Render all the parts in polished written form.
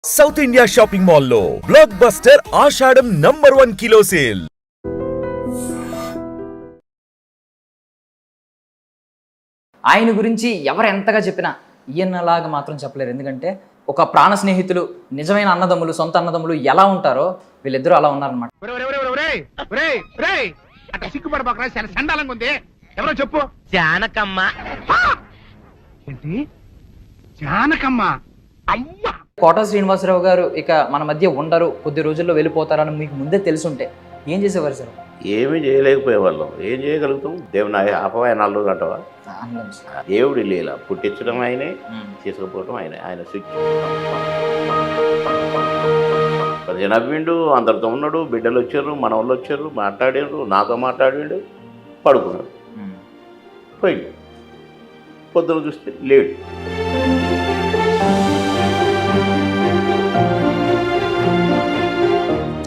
South India shopping మాల్లో block buster ఆషాఢం number 1 kilo sale. ఆయన గురించి ఎవరు ఎంతగా చెప్పినా ఈయనలాగా మాత్రం చెప్పలేరు. ఎందుకంటే ఒక ప్రాణ స్నేహితులు, నిజమైన అన్నదమ్ములు, సొంత అన్నదమ్ములు ఎలా ఉంటారో వీళ్ళిద్దరూ అలా ఉన్నారనమాట. ఎవరో చెప్పు. జానకమ్మ. ఏంటి జానకమ్మ? అమ్మ. కోట శ్రీనివాసరావు గారు ఇక మన మధ్య ఉండరు, కొద్ది రోజుల్లో వెళ్ళిపోతారని మీకు ముందే తెలుసుంటే ఏం చేసేవారు సార్? ఏమీ చేయలేకపోయేవాళ్ళం. ఏం చేయగలుగుతాం? దేవుని అపవాయ 4 రోజులు అంటవా? దేవుడి లీల. పుట్టించడం ఆయనే, తీసుకుపోవడం ఆయనే. ఆయన స్విచ్ పది నవ్విండు, అందరితో ఉన్నాడు, బిడ్డలు వచ్చారు, మన వాళ్ళు వచ్చారు, మాట్లాడారు, నాతో మాట్లాడాడు, పడుకున్నాడు, పోయిండు. పొద్దున చూస్తే లేడు.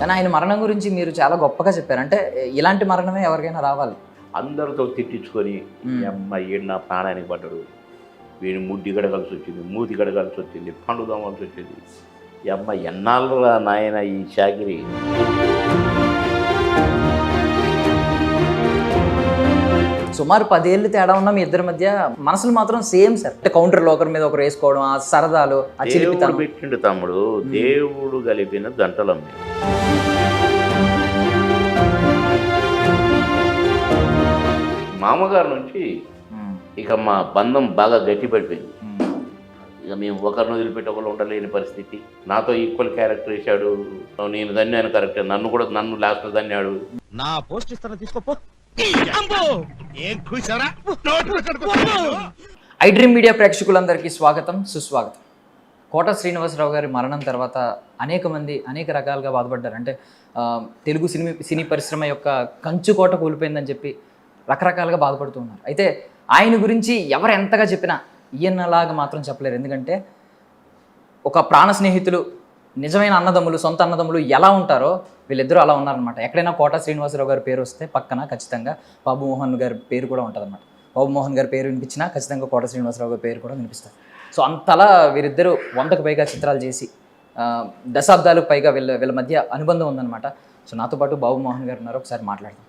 కానీ ఆయన మరణం గురించి మీరు చాలా గొప్పగా చెప్పారు. అంటే ఇలాంటి మరణమే ఎవరికైనా రావాలి. అందరితో తిట్టించుకొని ఈ అమ్మాయి నా ప్రాణానికి పడ్డాడు, వీడిని ముడ్డి గడగాల్సి వచ్చింది, మూతి గడగాల్సి వచ్చింది, పండు దోమాల్సి వచ్చింది. ఈ అమ్మాయి ఎన్నాళ్ళు నాయన ఈ చాకిరి. సుమారు 10 ఏళ్ళు తేడా ఉన్న మీ ఇద్దరి మధ్య మనసులు మాత్రం సేమ్ సార్. అంటే కౌంటర్లో ఒకరి మీద ఒకరు వేసుకోవడం, ఆ సరదాలు, ఆ దేవుడు పెట్టిండు తమ్ముడు, దేవుడు కలిపిన దంటలమ్మి. మామగారు నుంచి ఇక మా బంధం బాగా గట్టి పడిపోయింది. ఇక మేము ఒకరిని వదిలిపెట్టి ఒకరు ఉండలేని పరిస్థితి. నాతో ఈక్వల్ క్యారెక్టర్ వేసాడు. నేను దన్యాను కరెక్ట్, నన్ను లాస్ట్ దన్యాడు. నా పోస్ట్ ఇస్తాను, తీసుకోపో. ఐ డ్రీమ్ మీడియా ప్రేక్షకులందరికీ స్వాగతం, సుస్వాగతం. కోట శ్రీనివాసరావు గారి మరణం తర్వాత అనేక మంది అనేక రకాలుగా బాధపడ్డారు. అంటే తెలుగు సినీ పరిశ్రమ యొక్క కంచుకోట కూలిపోయిందని చెప్పి రకరకాలుగా బాధపడుతూ ఉన్నారు. అయితే ఆయన గురించి ఎవరు ఎంతగా చెప్పినా ఈయనలాగా మాత్రం చెప్పలేరు. ఎందుకంటే ఒక ప్రాణ స్నేహితులు, నిజమైన అన్నదమ్ములు, సొంత అన్నదమ్ములు ఎలా ఉంటారో వీళ్ళిద్దరూ అలా ఉన్నారనమాట. ఎక్కడైనా కోట శ్రీనివాసరావు గారి పేరు వస్తే పక్కన ఖచ్చితంగా బాబు మోహన్ గారి పేరు కూడా ఉంటుందన్నమాట. బాబు మోహన్ గారి పేరు వినిపించినా ఖచ్చితంగా కోట శ్రీనివాసరావు గారి పేరు కూడా వినిపిస్తారు. సో అంతలా వీరిద్దరూ 100కు పైగా చిత్రాలు చేసి దశాబ్దాలకు పైగా వీళ్ళ మధ్య అనుబంధం ఉందన్నమాట. సో నాతో పాటు బాబు మోహన్ గారు ఉన్నారు, ఒకసారి మాట్లాడదాం.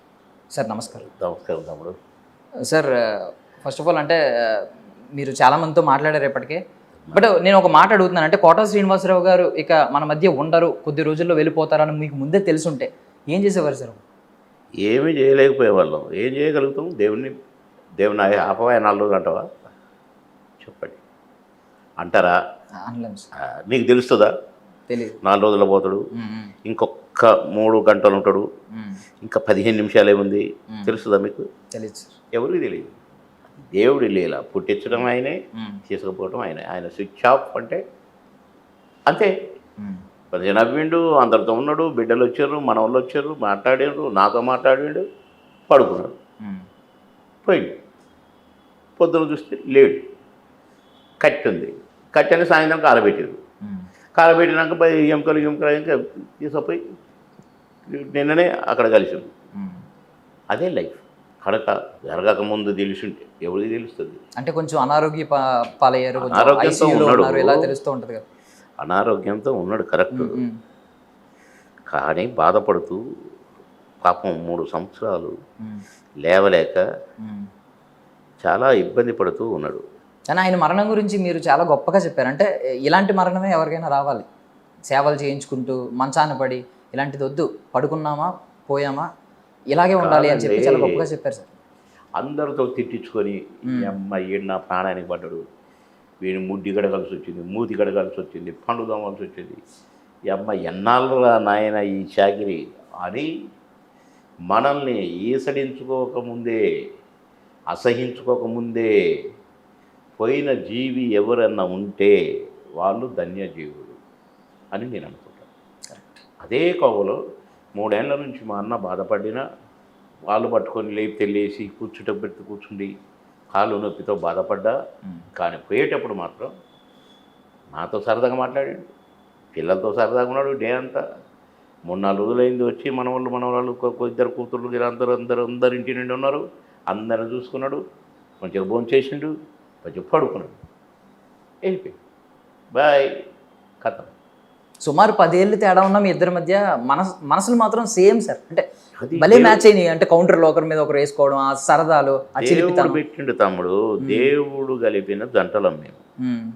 సార్ నమస్కారం. నమస్కారం తమ్ముడు. సార్ ఫస్ట్ ఆఫ్ ఆల్ అంటే మీరు చాలామందితో మాట్లాడారు ఇప్పటికే. బట్ నేను ఒక మాట అడుగుతున్నాను. అంటే కోట శ్రీనివాసరావు గారు ఇక మన మధ్య ఉండరు, కొద్ది రోజుల్లో వెళ్ళిపోతారని మీకు ముందే తెలుసుంటే ఏం చేసేవారు సార్? ఏమీ చేయలేకపోయేవాళ్ళం. ఏం చేయగలుగుతాం? దేవుని అపవాయ 4 రోజులు అంటవా? చెప్పండి, అంటారా? నీకు తెలుస్తుందా? తెలియదు. 4 రోజుల్లో పోతాడు, ఇంకొక 3 గంటలు ఉంటాడు, ఇంకా 15 నిమిషాలు ఏముంది, తెలుస్తుందా మీకు? తెలియదు సార్. ఎవరికి తెలియదు. దేవుడి లీల. పుట్టించడం ఆయనే, తీసుకుపోవడం ఆయనే. ఆయన స్విచ్ ఆఫ్ అంటే అంతే. 10 నవ్విండు, అందరితో ఉన్నాడు, బిడ్డలు వచ్చారు, మన వాళ్ళు వచ్చారు, మాట్లాడారు, నాతో మాట్లాడాడు, పడుకున్నాడు, పోయిండు. పొద్దున చూస్తే లేడు. కట్టి ఉంది, కట్టి అని సాయంత్రం కాలబెట్టారు. కాలబెట్టినాక ఎముకలు ఇంకా తీసుకుపోయి నిన్ననే అక్కడ కలిసింది. అదే లైఫ్. కడక జరగక ముందు తెలిసింటే ఎవరికి తెలుస్తుంది? అంటే కొంచెం అనారోగ్య పాలయ్యారు, అనారోగ్యంతో ఉన్నాడు, ఇలా తెలుస్తూ ఉంటుంది కదా. అనారోగ్యంతో ఉన్నాడు కరెక్ట్. కానీ బాధపడుతూ పాపం 3 సంవత్సరాలు లేవలేక చాలా ఇబ్బంది పడుతూ ఉన్నాడు. కానీ ఆయన మరణం గురించి మీరు చాలా గొప్పగా చెప్పారు. అంటే ఇలాంటి మరణమే ఎవరికైనా రావాలి. సేవలు చేయించుకుంటూ మంచాన పడి ఇలాంటిది వద్దు, పడుకున్నామా పోయామా ఇలాగే ఉండాలి అని చెప్పి చాలా గొప్పగా చెప్పారు సార్. అందరితో తిట్టించుకొని ఈ అమ్మాయి నా ప్రాణానికి పడ్డాడు, వీడిని ముడ్డి గడగాల్సి వచ్చింది, మూతి గడగాల్సి వచ్చింది, పండు దోమాల్సి వచ్చింది. ఈ అమ్మాయి ఎన్నాళ్ళు నాయన ఈ చాకిరి అని మనల్ని ఈసడించుకోకముందే, అసహించుకోకముందే పోయిన జీవి ఎవరన్నా ఉంటే వాళ్ళు ధన్యజీవులు అని నేను అనుకుంటాను. అదే కోవలో 3 ఏళ్ల నుంచి మా అన్న బాధపడినా వాళ్ళు పట్టుకొని లేపి కూర్చుండి కాళ్ళు నొప్పితో బాధపడ్డా. కానీ పోయేటప్పుడు మాత్రం నాతో సరదాగా మాట్లాడాడు, పిల్లలతో సరదాగా ఉన్నాడు. డే అంతా 3-4 రోజులైంది వచ్చి మనవాళ్ళు 2 కూతుర్లు అందరు ఇంటి నుండి ఉన్నారు. అందరిని చూసుకున్నాడు, మంచిగా భోజనం చేసిండు, కొంచెం పడుకున్నాడు, వెళ్ళిపోయి బాయ్ కథ. సుమారు 10 ఏళ్ళు తేడా ఉన్న మీ ఇద్దరి మధ్య మనసులు మాత్రం సేమ్ సార్. అంటే అది భలే మ్యాచ్ అయినాయి. అంటే కౌంటర్లో ఒకరి మీద ఒకరు వేసుకోవడం, ఆ సరదాలు, ఆ దేవుడు చిలిపితనం. పెట్టిండు తమ్ముడు, దేవుడు కలిపిన జంటలం మేము. ఉమ్,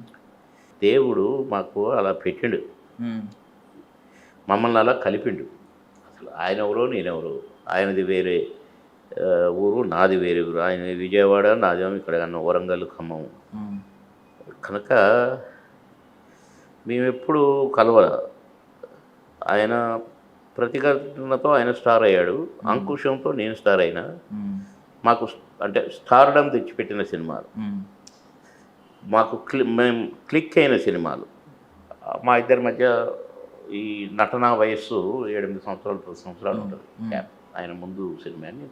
దేవుడు మాకు అలా పెట్టిండు, ఉమ్, మమ్మల్ని అలా కలిపిండు. అసలు ఆయన ఎవరో నేనెవరో, ఆయనది వేరే ఊరు, నాది వేరే ఊరు. ఆయన విజయవాడ, నాదేమో ఇక్కడ వరంగల్, ఖమ్మం. ఉమ్, కనుక మేమెప్పుడు కలవల. ఆయన ప్రతిఘటనతో ఆయన స్టార్ అయ్యాడు, అంకుశంతో నేను స్టార్ అయినా. ఉమ్, మాకు అంటే స్టార్డమ్ తెచ్చిపెట్టిన సినిమాలు, ఉమ్, మాకు మేము క్లిక్ అయిన సినిమాలు. మా ఇద్దరి మధ్య ఈ నటనా వయస్సు 7-8 సంవత్సరాలు 10 సంవత్సరాలు ఉంటుంది గ్యాప్. ఆయన ముందు సినిమా అని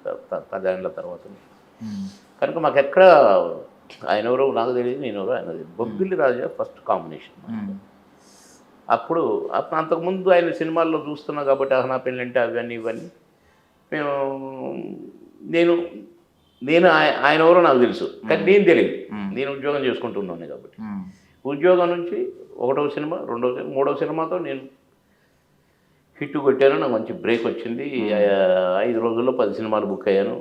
10 ఏళ్ళ తర్వాత. ఉమ్, కనుక మాకు ఎక్కడ ఆయన ఎవరో నాకు తెలియదు, నేను ఎవరో ఆయన తెలియదు. బొబ్బిలి రాజా ఫస్ట్ కాంబినేషన్. ఉమ్, అప్పుడు అంతకుముందు ఆయన సినిమాల్లో చూస్తున్నా కాబట్టి అహనా పెళ్ళంటే అవన్నీ ఇవన్నీ మేము నేను ఆయన ఎవరో నాకు తెలుసు, కానీ నేను తెలియదు. నేను ఉద్యోగం చేసుకుంటున్నాను కాబట్టి ఉమ్, ఉద్యోగం నుంచి 1వ సినిమా, 2వ సినిమా, 3వ సినిమాతో నేను హిట్ కొట్టాను. నాకు మంచి బ్రేక్ వచ్చింది. 5 రోజుల్లో 10 సినిమాలు బుక్ అయ్యాను.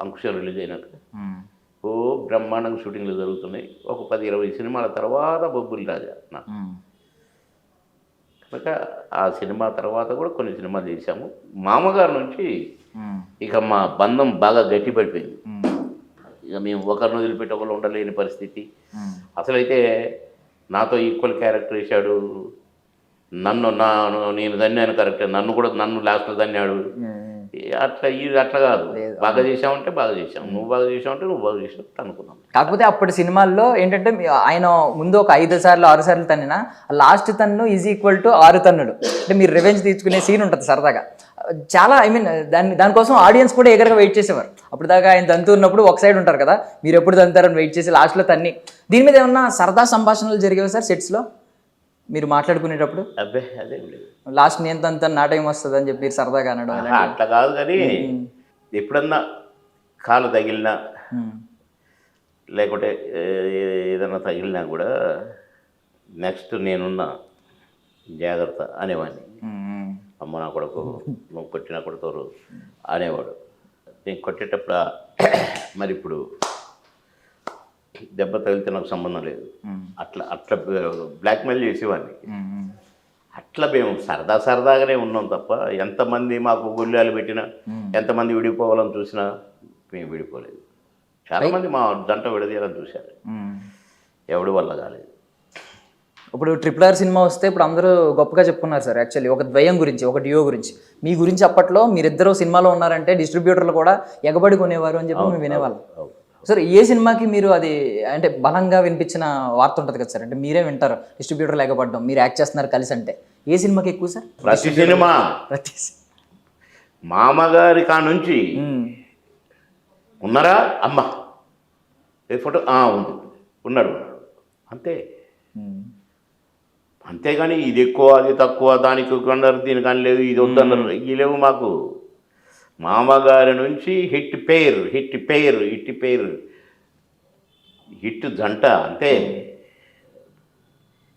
అంకుశం రిలీజ్ అయినాక ఉమ్, ఓ బ్రహ్మాండంగా షూటింగ్లు జరుగుతున్నాయి. ఒక 10-20 సినిమాల తర్వాత బొబ్బిలి రాజా నాకు. ఉమ్, కనుక ఆ సినిమా తర్వాత కూడా కొన్ని సినిమాలు చేశాము. మామగారి నుంచి ఉమ్, ఇక మా బంధం బాగా గట్టిపడిపోయింది. ఉమ్, ఇక మేము ఒకరిని వదిలిపెట్టి ఒకరు ఉండలేని పరిస్థితి. ఉమ్, అసలైతే నాతో ఈక్వల్ క్యారెక్టర్ వేశాడు. నేను దన్నాను కరెక్ట్, నన్ను లాస్ట్లో దన్నాడు. అట్లా కాదు, బాగా చేసావంటే బాగా చేసావు, నువ్వు బాగా చేసావంటే నువ్వు బాగా చేసావు అనుకున్నాం. కాకపోతే అప్పటి సినిమాల్లో ఏంటంటే ఆయన ముందు ఒక 5 సార్లు 6 సార్లు తన్నినా లాస్ట్ తన్ను ఈజ్ ఈక్వల్ టు 6 తన్నులు. అంటే మీరు రివెంజ్ తీసుకునే సీన్ ఉంటుంది సరదాగా. చాలా దానికోసం ఆడియన్స్ కూడా ఎగరగా వెయిట్ చేసేవారు. అప్పుడు దాకా ఆయన తంతు ఉన్నప్పుడు ఒక సైడ్ ఉంటారు కదా, మీరు ఎప్పుడు తంతారని వెయిట్ చేసి లాస్ట్లో తన్ని. దీని మీద ఏమన్నా సరదా సంభాషణలు జరిగేవి సార్ సెట్స్లో మీరు మాట్లాడుకునేటప్పుడు? అబ్బే అదేం లేదు, లాస్ట్ నేను తంతాను నా టైం వస్తుంది అని చెప్పి మీరు సరదాగా అనడం అట్లా కాదు. కానీ ఎప్పుడన్నా కాలు తగిలినా లేకుంటే ఏదన్నా తగిలినా కూడా నెక్స్ట్ నేనున్నా జాగ్రత్త అనేవాడిని. అమ్మ నా కొడుకు, నువ్వు కొట్టిన కొడుతారు అనేవాడు. నేను కొట్టేటప్పుడు మరి ఇప్పుడు దెబ్బ తగిలితే నాకు సంబంధం లేదు, అట్లా బ్లాక్మెయిల్ చేసేవాడిని. అట్లా మేము సరదాగానే ఉన్నాం తప్ప ఎంతమంది మాకు గుళ్ళాలు పెట్టినా, ఎంతమంది విడిపోవాలని చూసినా మేము విడిపోలేదు. చాలామంది మా జంట విడదీయాలని చూశారు, ఎవడి వల్ల కాలేదు. ఇప్పుడు RRR సినిమా వస్తే ఇప్పుడు అందరూ గొప్పగా చెప్పుకున్నారు సార్. యాక్చువల్లీ ఒక ద్వయం గురించి, ఒక డియో గురించి, మీ గురించి అప్పట్లో మీరిద్దరూ సినిమాలో ఉన్నారంటే డిస్ట్రిబ్యూటర్లు కూడా ఎగబడి కొనేవారు అని చెప్పి మేము వినేవాళ్ళం. సార్ ఏ సినిమాకి మీరు అది అంటే బలంగా వినిపించిన వార్త ఉంటుంది కదా సార్, అంటే మీరే వింటారు డిస్ట్రిబ్యూటర్లు ఎగబడ్డం, మీరు యాక్ట్ చేస్తున్నారు కలిసి, అంటే ఏ సినిమాకి ఎక్కువ సార్? ప్రతి సినిమా మామగారి కా నుంచి ఉన్నారా అమ్మ ఏ ఫోటో ఉంది, ఉన్నాడు అంతే. అంతేగాని ఇది ఎక్కువ అది తక్కువ, దానికి కొన్నారు దీనికి అని లేదు, ఇది వద్దన్నారు, ఇవి లేవు మాకు. మామగారి నుంచి హిట్ పేరు హిట్ జంట అంతే.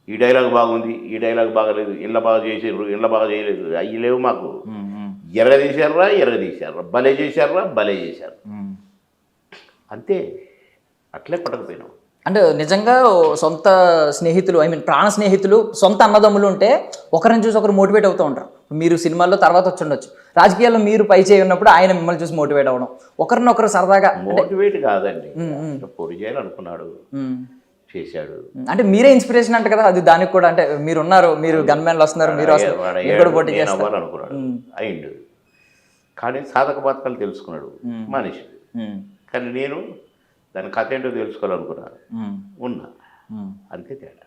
ఈ డైలాగ్ బాగుంది, ఈ డైలాగ్ బాగలేదు, ఇళ్ళ బాగా చేసారు, ఇళ్ళ బాగా చేయలేదు, అవి లేవు మాకు. ఎరగదీశారా, భలే చేశారు అంతే. అట్లే పడకపోయినాం. అంటే నిజంగా సొంత స్నేహితులు, ప్రాణ స్నేహితులు, సొంత అన్నదమ్ములు ఉంటే ఒకరిని చూసి ఒకరు మోటివేట్ అవుతూ ఉంటారు. మీరు సినిమాల్లో తర్వాత వచ్చి ఉండొచ్చు, రాజకీయాల్లో మీరు పై చేయి ఉన్నప్పుడు ఆయన మిమ్మల్ని చూసి మోటివేట్ అవ్వడం, ఒకరినొకరు సరదాగా. మోటివేట్ కాదండి, పొడి చేయాలనుకున్నాడు, చేశాడు. అంటే మీరే ఇన్స్పిరేషన్ అంట కదా, అది దానికి కూడా. అంటే మీరు ఉన్నారు, మీరు గన్మెన్లు వస్తున్నారు, మీరు అవ్వాలనుకున్నాడు, అయిండు. కానీ సాధక బాధకాలు తెలుసుకున్నాడు మనిషి. కానీ నేను దాని కథ ఏంటో తెలుసుకోవాలనుకున్నాను, ఉన్నా అంతే తేడా.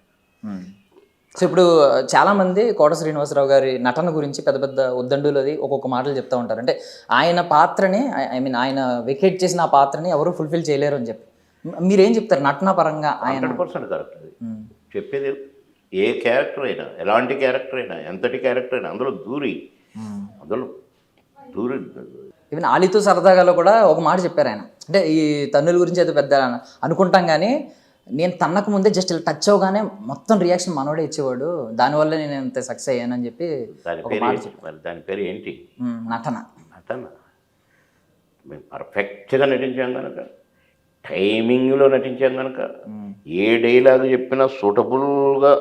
సో ఇప్పుడు చాలామంది కోట శ్రీనివాసరావు గారి నటన గురించి పెద్ద పెద్ద ఉద్దండులు అది ఒక్కొక్క మాటలు చెప్తూ ఉంటారు. అంటే ఆయన పాత్రని ఆయన వెకేట్ చేసిన ఆ పాత్రని ఎవరు ఫుల్ఫిల్ చేయలేరు అని చెప్పి మీరేం చెప్తారు నటన పరంగా? 100% కరెక్ట్ అది చెప్పేది. ఏ క్యారెక్టర్ అయినా, ఎలాంటి క్యారెక్టర్ అయినా, ఎంతటి క్యారెక్టర్ అయినా అందులో దూరి ఈవెన్ ఆలితో సరదాగాలో కూడా ఒక మాట చెప్పారు ఆయన. అంటే ఈ తన్నుల గురించి అయితే పెద్ద అనుకుంటాం కానీ నేను తన్నకు ముందే జస్ట్ ఇలా టచ్ అవగానే మొత్తం రియాక్షన్ మనోడే ఇచ్చేవాడు, దానివల్ల నేను ఇంత సక్సెస్ అయ్యానని చెప్పి దాని ఒక పేరు మాట ఏంటి? చెప్పాడు. మరి దాని పేరు ఏంటి? నటన. నటన. మేము పర్ఫెక్ట్గా నటించాం కనుక, టైమింగ్లో నటించాం కనుక, ఏ డైలాగ్ చెప్పినా సూటబుల్గా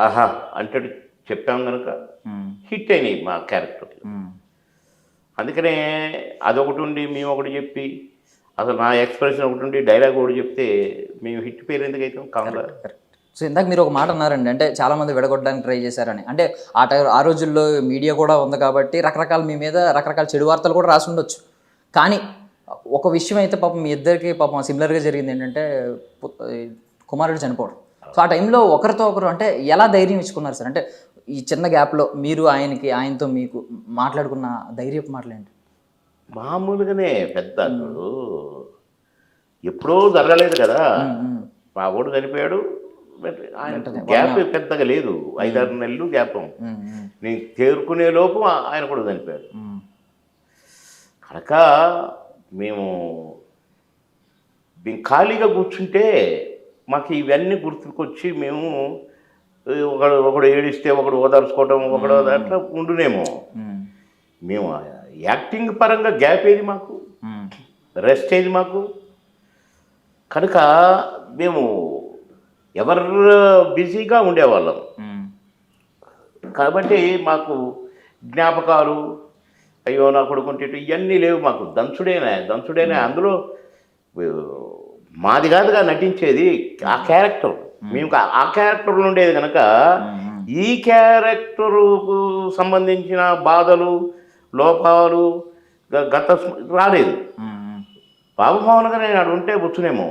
ఆహా అంటే చెప్పాం కనుక హిట్ అయినాయి మా క్యారెక్టర్. అందుకనే అదొకటి ఉండి మేము ఒకటి చెప్పి, అసలు నా ఎక్స్ప్రెషన్ ఒకటి ఉండి డైలాగ్ ఒకటి చెప్తే మేము హిట్ పేరు ఎందుకు అవుతాం కామరా? సో ఇందాక మీరు ఒక మాట అన్నారండి, అంటే చాలామంది విడగొట్టడానికి ట్రై చేశారని. అంటే ఆ రోజుల్లో మీడియా కూడా ఉంది కాబట్టి రకరకాల మీ మీద రకరకాల చెడు వార్తలు కూడా రాసి ఉండొచ్చు. కానీ ఒక విషయం అయితే పాపం మీ ఇద్దరికి పాపం సిమిలర్గా జరిగింది ఏంటంటే కుమారుడు చనిపోవడం. సో ఆ టైంలో ఒకరితో ఒకరు అంటే ఎలా ధైర్యం ఇచ్చుకున్నారు సార్? అంటే ఈ చిన్న గ్యాప్లో మీరు ఆయనతో మీకు మాట్లాడుకున్న ధైర్యపు మాటలు ఏంటి? మామూలుగానే పెద్ద అప్పుడు ఎప్పుడో జరగలేదు కదా. మా వాడు చనిపోయాడు, ఆయన గ్యాప్ పెద్దగా లేదు, 5-6 నెలలు గ్యాప్. నేను తేరుకునే లోపు ఆయన కూడా చనిపోయాడు కనుక మేము ఖాళీగా కూర్చుంటే మాకు ఇవన్నీ గుర్తుకొచ్చి మేము ఒకడు ఏడిస్తే ఒకడు ఓదార్చుకోవటం, ఒకడు అట్లా ఉండునేమో. మేము యాక్టింగ్ పరంగా గ్యాప్ ఏది మాకు, రెస్ట్ ఏది మాకు. కనుక మేము ఎవరు బిజీగా ఉండేవాళ్ళం కాబట్టి మాకు జ్ఞాపకాలు, అయ్యో నా కొడుకుంటే ఇవన్నీ లేవు మాకు. దంచుడేనా అందులో మాది కాదుగా నటించేది, ఆ క్యారెక్టర్. మేము ఆ క్యారెక్టర్లు ఉండేది కనుక ఈ క్యారెక్టరుకు సంబంధించిన బాధలు, లోపాలు గత రాలేదు. బాబుమోహన్గా నేను అక్కడ ఉంటే వచ్చునేమో,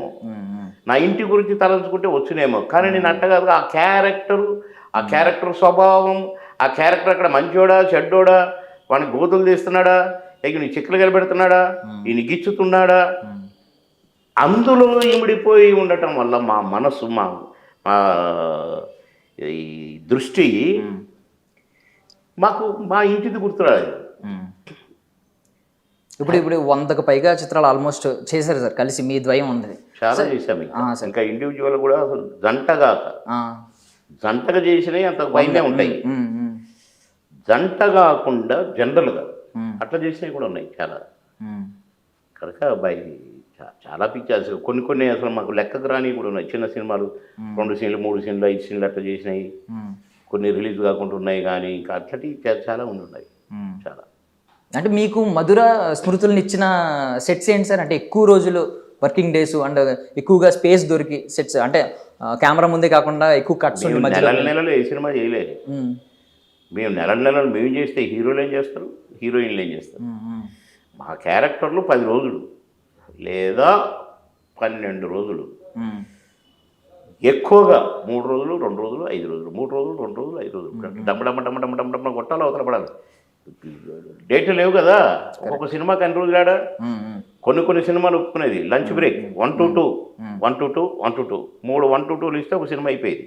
నా ఇంటి గురించి తలంచుకుంటే వచ్చునేమో. కానీ నేను అట్టగా ఆ క్యారెక్టర్ స్వభావం, ఆ క్యారెక్టర్ అక్కడ మంచోడా చెడ్డోడా, వాడిని గోతులు తీస్తున్నాడా, నీ చిక్కులు కలిపెడుతున్నాడా, ఈయన గిచ్చుతున్నాడా, అందులో ఇమిడిపోయి ఉండటం వల్ల మా మనసు, మా ఈ దృష్టి మాకు మా ఇంటిది గుర్తురాలేదు. ఇప్పుడు 100కు పైగా చిత్రాలు ఆల్మోస్ట్ చేశారు సార్ కలిసి, మీ ద్వయం ఉంది. చాలా చేశాము. ఇంకా ఇండివిజువల్ కూడా అసలు జంటగా చేసినవి అంత పైనే ఉంటాయి. జంట కాకుండా జనరల్గా అట్లా చేసినవి కూడా ఉన్నాయి చాలా. కనుక అబ్బాయి చాలా పిక్చర్స్ కొన్ని అసలు మాకు లెక్కకు రాని కూడా ఉన్నాయి. చిన్న సినిమాలు 2 సీన్లు 3 సీన్లు 5 సీన్లు అట్లా చేసినాయి. కొన్ని రిలీజ్ కాకుండా ఉన్నాయి. కానీ ఇంకా అట్లటి చాలా ఉన్నాయి చాలా. అంటే మీకు మధుర స్మృతులను ఇచ్చిన సెట్స్ ఏంటి సార్? అంటే ఎక్కువ రోజులు వర్కింగ్ డేస్ అండ్ ఎక్కువగా స్పేస్ దొరికి సెట్స్, అంటే కెమెరా ముందే కాకుండా ఎక్కువ కట్స్ నెలలు ఏ సినిమా చేయలేదు మేము. నెలలు మేము చేస్తే హీరోలు ఏం చేస్తారు, హీరోయిన్లు ఏం చేస్తారు. మా క్యారెక్టర్లు 10 రోజులు లేదా 12 రోజులు, ఎక్కువగా 3 రోజులు 2 రోజులు 5 రోజులు, 3 రోజులు 2 రోజులు 5 రోజులు, డమ్మ కొట్టాలి, అవతల పడాలి. డేట్లు లేవు కదా. ఒక్కొక్క సినిమాకి 2 రోజులు ఆడా. కొన్ని సినిమాలు ఒప్పుకునేది లంచ్ బ్రేక్ 1 to 2 3 1 to 2 ఇస్తే ఒక సినిమా అయిపోయేది.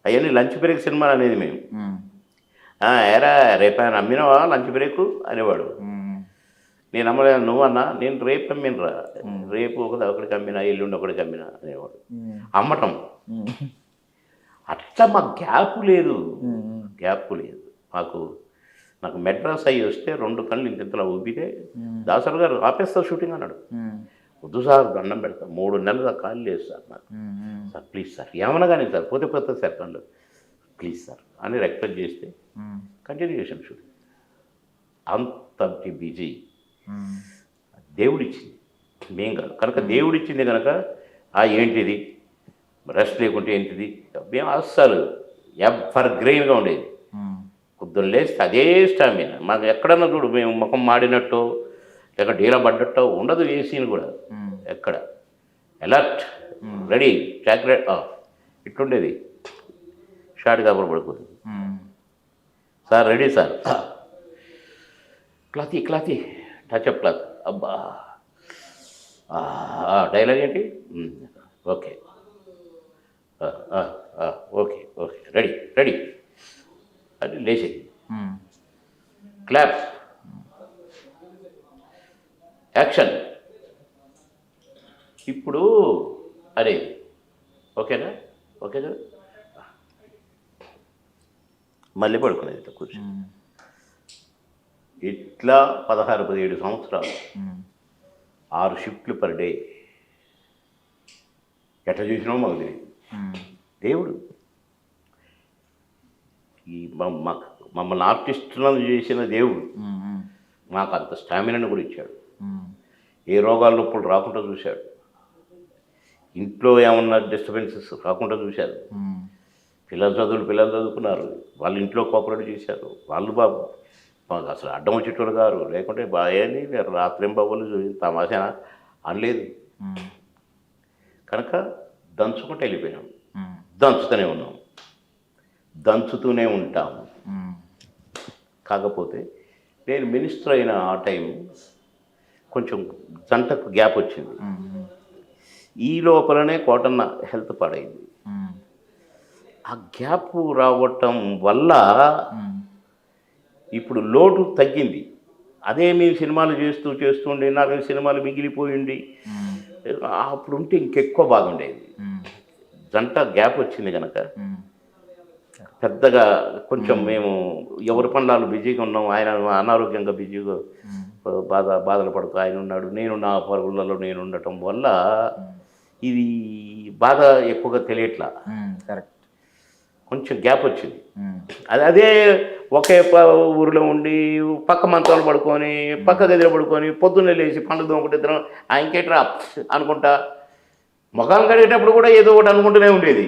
అవన్నీ లంచ్ బ్రేక్ సినిమాలు అనేది మేము. ఏరా రేపు ఆయన అమ్మినవా లంచ్ బ్రేక్ అనేవాడు. నేను అమ్మలేదు, నువ్వన్నా, నేను రేపు అమ్మినరా, రేపు ఒకడికి అమ్మినా, ఎల్లుండి ఒకడికి అమ్మినా అనేవాడు. అమ్మటం అట్లా మాకు గ్యాప్ లేదు. నాకు మెడ్రాస్ అయ్యి వస్తే 2 కళ్ళు ఇంతలా ఊపితే దాసరి గారు ఆపేస్తారు షూటింగ్ అన్నాడు. వద్దు సార్, దండం పెడతా, 3 నెలలు కాళ్ళు లేదు సార్ నాకు. సార్ ప్లీజ్ సార్, ఏమన్నా కానీ సార్, పోతే సార్ కళ్ళు, ప్లీజ్ సార్ అని రిక్వెస్ట్ చేస్తే కంటిన్యూ చేశాను షూటింగ్. అంత బిజీ దేవుడిచ్చింది, మేం కాదు. కనుక దేవుడిచ్చింది కనుక ఏంటిది రెస్ట్ లేకుంటే ఏంటిది, మేము అస్సలు ఎవర్ గ్రెయిన్గా ఉండేది. పొద్దున్న లేస్తే అదే స్టామినా. మాకు ఎక్కడన్నా చూడు మేము ముఖం మాడినట్టు లేక డీల పడ్డట్టో ఉండదు. ఏ సీన్ కూడా ఎక్కడ అలర్ట్, రెడీ, చాక్లెట్ ఇట్లుండేది. షార్ట్ కాపులు పడుకుంది, sir ready sir, cloth touch up cloth, అబ్బా డైలాగ్ ఏంటి, ఓకే ఓకే రెడీ అని లేచేది. Clap, action. ఇప్పుడు అదే ఓకేనా? ఓకే కదా? మళ్ళీ పడుకునేది ఇట్లా కూర్చొని. ఇట్లా 16-17 సంవత్సరాలు 6 షిఫ్ట్లు పర్ డే. ఎట్లా చూసినామో మాకు తెలియదు. దేవుడు ఈ మమ్మల్ని ఆర్టిస్టులను చేసిన దేవుడు మాకు అంత స్టామినాను కూడా ఇచ్చాడు. ఏ రోగాల నొప్పులు రాకుండా చూశాడు. ఇంట్లో ఏమన్నా డిస్టర్బెన్సెస్ రాకుండా చూశారు. పిల్లలు చదువుకున్నారు. వాళ్ళ ఇంట్లో కోఆపరేట్ చేశారు. వాళ్ళు బాబు మాకు అసలు అడ్డం వచ్చేటోడు గారు, లేకుంటే బాగాని రాత్రేం బాబులు తమాషా అనలేదు. కనుక దంచుకుంటూ వెళ్ళిపోయినాం. దంచుతూనే ఉన్నాం, దంచుతూనే ఉంటాము. కాకపోతే నేను మినిస్టర్ అయిన ఆ టైం కొంచెం జంటకు గ్యాప్ వచ్చింది. ఈ లోపలనే కోటన్న హెల్త్ పాడైంది. ఆ గ్యాప్ రావటం వల్ల ఇప్పుడు లోటు తగ్గింది. అదే మేము సినిమాలు చేస్తుండే 4 సినిమాలు మిగిలిపోయింది. అప్పుడు ఉంటే ఇంకెక్కువ బాగుండేది. జంట గ్యాప్ వచ్చింది కనుక పెద్దగా కొంచెం మేము ఎవరి పనులు బిజీగా ఉన్నాం. ఆయన అనారోగ్యంగా బిజీగా బాధలు పడుతూ ఆయన ఉన్నాడు. నేను నా పరుగులలో నేను ఉండటం వల్ల ఇది బాధ ఎక్కువగా తెలియట్లా. కరెక్ట్. కొంచెం గ్యాప్ వచ్చింది. అదే ఒకే ఊరిలో ఉండి పక్క మంచాలు పడుకొని పక్క గదిలో పడుకొని పొద్దున్నే లేచి పండుగ దొంగకుంటే ఇద్దరం ఇంకేట్రా అనుకుంటా మొఖాలు కడిగేటప్పుడు కూడా ఏదో ఒకటి అనుకుంటూనే ఉండేది.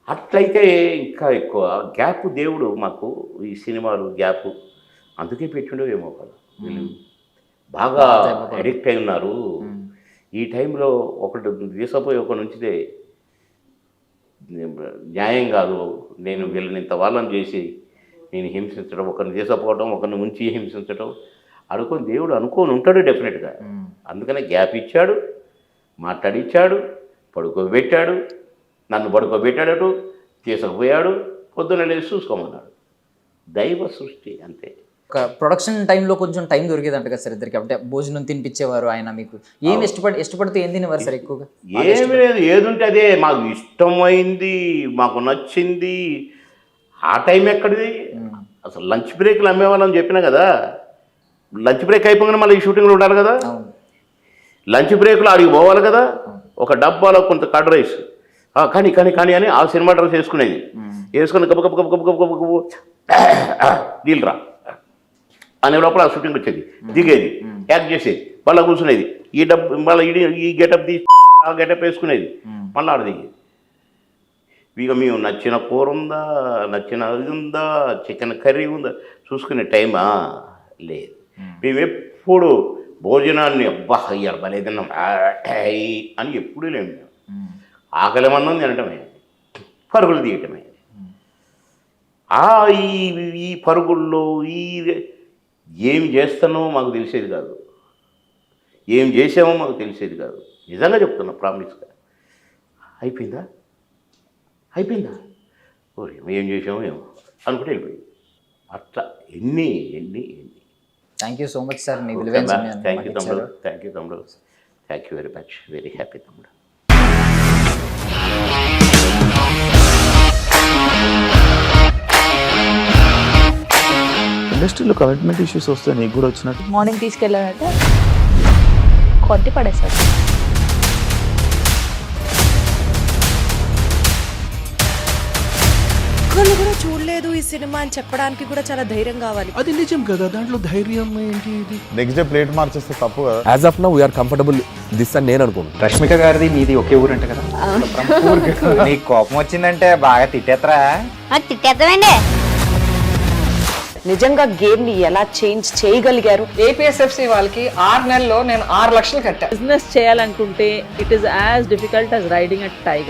అట్లయితే ఇంకా ఎక్కువ గ్యాప్ దేవుడు మాకు ఈ సినిమాలు గ్యాప్ అందుకే పెట్టిండేమో కదా. వీళ్ళు బాగా అడిక్ట్ అయి ఉన్నారు. ఈ టైంలో ఒకటి తీసుకుపోయి ఒకటి ఉంచితే న్యాయం కాదు. నేను వీళ్ళని ఇంత వాళ్ళని చేసి నేను హింసించడం, ఒకరిని తీసుకుపోవడం, ఒకరిని ఉంచి హింసించడం అనుకొని దేవుడు అనుకోని ఉంటాడు డెఫినెట్గా. అందుకనే గ్యాప్ ఇచ్చాడు, మాట్లాడిచ్చాడు, పడుకోబెట్టాడు, నన్ను పడుకోబెట్టాడటు, తీసుకుపోయాడు, పొద్దున్న లేచి చూసుకోమన్నాడు. దైవ సృష్టి అంతే. ఒక ప్రొడక్షన్ టైంలో కొంచెం టైం దొరికేదంట కదా సార్ ఇద్దరికి? అంటే భోజనం తినిపించేవారు ఆయన. మీకు ఏం ఇష్టపడితే ఏం తినేవారు సార్ ఎక్కువగా? ఏమి లేదు, ఏదుంటే అదే మాకు ఇష్టమైంది, మాకు నచ్చింది. ఆ టైం ఎక్కడిది? అసలు లంచ్ బ్రేక్లు అమ్మేవాళ్ళని చెప్పినా కదా. లంచ్ బ్రేక్ అయిపోగానే మళ్ళీ ఈ షూటింగ్లో ఉండాలి కదా. లంచ్ బ్రేక్లో ఆడికి పోవాలి కదా. ఒక డబ్బాలో కొంత కర్డ్ రైస్ కానీ కానీ కానీ అని ఆ సినిమా డ్రెస్ వేసుకునేది. వేసుకుని గబ గబ గబ గబ గబ గబ నీళ్ళు రా అనే లోపల ఆ షూటింగ్ వచ్చేది, దిగేది, యాక్ట్ చేసేది, మళ్ళీ కూర్చునేది. మళ్ళీ ఈ గెటప్ తీసి ఆ గెటప్ వేసుకునేది, మళ్ళీ ఆడ దిగేది. ఇక మేము నచ్చిన కూర ఉందా, నచ్చిన ఇది ఉందా, చికెన్ కర్రీ ఉందా చూసుకునే టైమా లేదు. మేము ఎప్పుడు భోజనాన్ని అబ్బా అయ్యారు భలే తిన్నాం అని ఎప్పుడూ లేము. ఆకలి మందం తినటమే, పరుగులు తీయటమే. ఈ పరుగుల్లో ఏమి చేస్తానో మాకు తెలిసేది కాదు, ఏం చేసామో మాకు తెలిసేది కాదు. నిజంగా చెప్తున్నా, ప్రామిస్గా. అయిపోయిందా ఏం చేసామో ఏమో అనుకుంటే వెళ్ళిపోయింది. అట్లా ఎన్ని. Thank you so much sir, మీ విలువైన సమయాన్ని థ్యాంక్ యూ మాకు తమ్ముడు. ఇచ్చారు. Thank you very much. Very happy తమ్ముడు. ఇండస్ట్రీలో కమిట్మెంట్ ఇష్యూస్ వస్తే నీకు కూడా వచ్చినట్టు? మార్నింగ్ తీసుకెళ్ళాడంటే కొట్టి పడేశాడు. ఒక్కళ్ళు కూడా చూడలేదు ఈ సినిమా అని చెప్పడానికి కూడా చాలా ధైర్యం కావాలి. అది నిజం కదా, దాంట్లో ధైర్యం ఏంటి? ఇది నెక్స్ట్ డే ప్లేట్ మార్చేస్తే తప్పు కదా. As of now we are comfortable this అని నేను అనుకుంటున్నాను. రష్మిక గారిది మీది ఒకే ఊరు అంట కదా. నీకు కోపం వచ్చిందంటే బాగా తిట్టేత్తరా? తిట్టేద్దామండి. నిజంగా గేమ్ ని ఎలా చేంజ్ చేయగలిగారు? ఏపీఎస్ఎఫ్సి వాళ్ళకి 6 నెలల్లో నేను 6 లక్షలు కట్టా. బిజినెస్ చేయాలనుకుంటే it is as difficult as riding a tiger.